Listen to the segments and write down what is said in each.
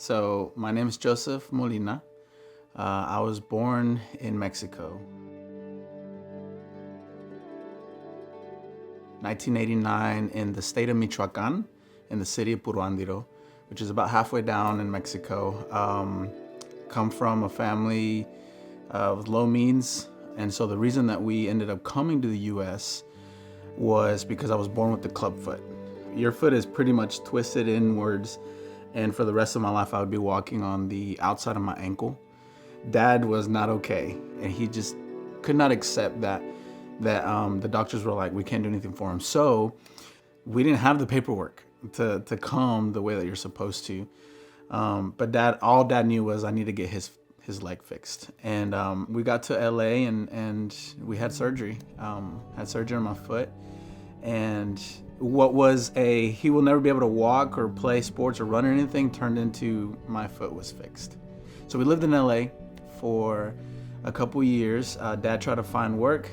So my name is Joseph Molina. I was born in Mexico. 1989 in the state of Michoacan, in the city of Puruandiro, which is about halfway down in Mexico. Come from a family with low means, and so the reason that we ended up coming to the U.S. was because I was born with the club foot. Your foot is pretty much twisted inwards, and for the rest of my life I would be walking on the outside of my ankle. Dad was not okay, and he just could not accept that the doctors were like, we can't do anything for him. So we didn't have the paperwork to come the way that you're supposed to. But all dad knew was I need to get his leg fixed. And we got to LA and we had surgery. Had surgery on my foot. And what was he will never be able to walk or play sports or run or anything turned into my foot was fixed. So we lived in LA for a couple years. Dad tried to find work,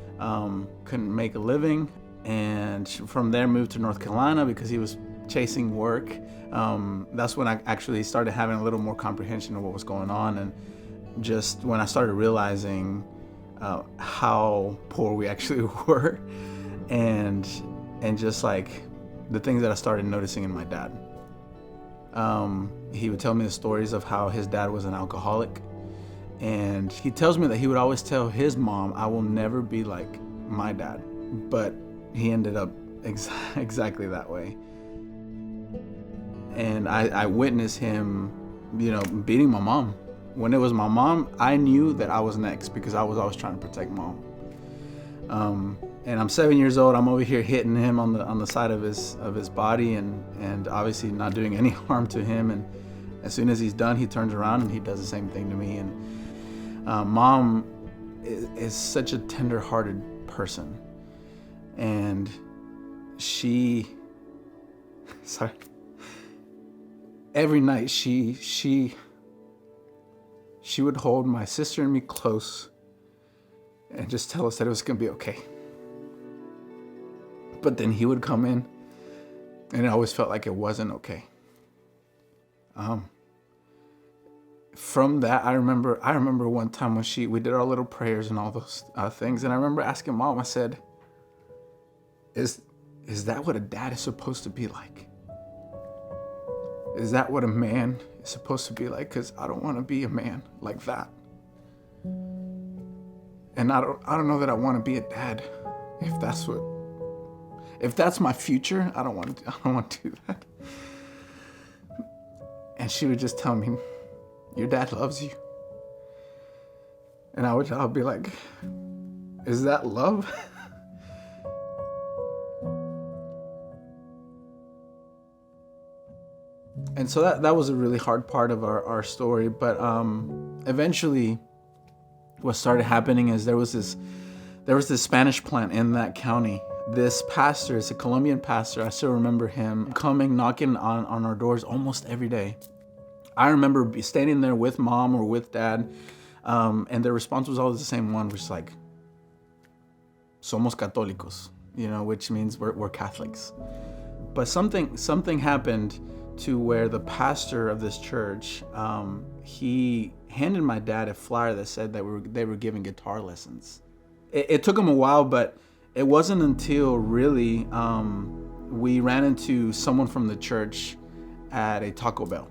couldn't make a living, and from there moved to North Carolina because he was chasing work. That's when I actually started having a little more comprehension of what was going on, and just when I started realizing how poor we actually were, and just like the things that I started noticing in my dad. He would tell me the stories of how his dad was an alcoholic. And he tells me that he would always tell his mom, I will never be like my dad. But he ended up exactly that way. And I witnessed him, beating my mom. When it was my mom, I knew that I was next because I was always trying to protect mom. And I'm 7 years old. I'm over here hitting him on the side of his body and obviously not doing any harm to him. And as soon as he's done, he turns around and he does the same thing to me. And mom is such a tender-hearted person, and every night she would hold my sister and me close and just tell us that it was gonna be okay. But then he would come in, and it always felt like it wasn't okay. From that, I remember one time when we did our little prayers and all those things, and I remember asking mom, I said, is that what a dad is supposed to be like? Is that what a man is supposed to be like? Because I don't want to be a man like that. And I don't know that I want to be a dad. If that's my future, I don't want to do that. And she would just tell me, your dad loves you. And I'll be like, is that love? And so that was a really hard part of our story. But eventually what started happening is there was this Spanish plant in that county. This pastor is a Colombian pastor. I still remember him coming, knocking on our doors almost every day. I remember standing there with mom or with dad, and their response was always the same one, which is like, somos católicos, which means we're Catholics. But something happened to where the pastor of this church, he handed my dad a flyer that said that they were giving guitar lessons. It took him a while, but it wasn't until really we ran into someone from the church at a Taco Bell.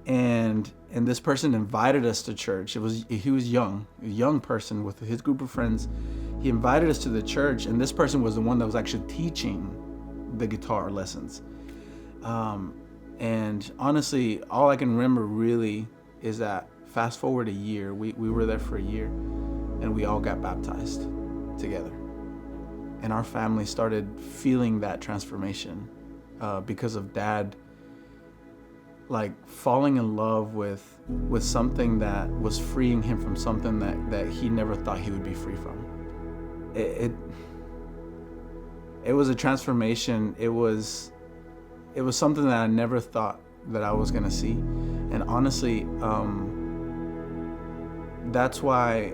And this person invited us to church. He was a young person with his group of friends. He invited us to the church, and this person was the one that was actually teaching the guitar lessons. And honestly, all I can remember really is that fast forward a year, we were there for a year, and we all got baptized together. And our family started feeling that transformation because of dad like falling in love with something that was freeing him from something that he never thought he would be free from. It was a transformation. It was something that I never thought that I was gonna see. And honestly, that's why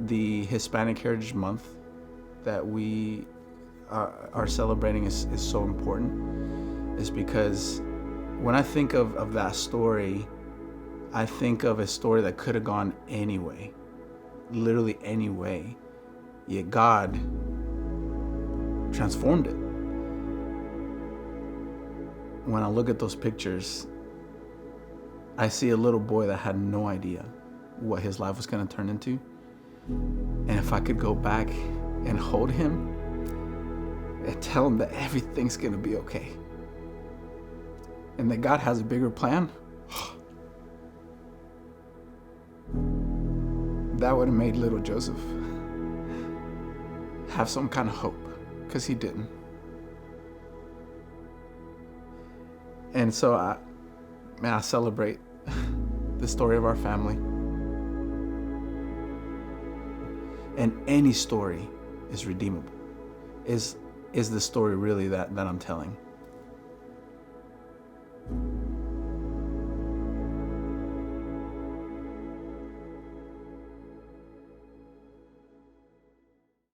the Hispanic Heritage Month that we are celebrating is so important. is because when I think of that story, I think of a story that could have gone any way, literally any way, yet God transformed it. When I look at those pictures, I see a little boy that had no idea what his life was going to turn into. And if I could go back and hold him and tell him that everything's going to be okay and that God has a bigger plan, that would have made little Joseph have some kind of hope, because he didn't. And so I celebrate the story of our family. And any story is redeemable. Is the story really that I'm telling?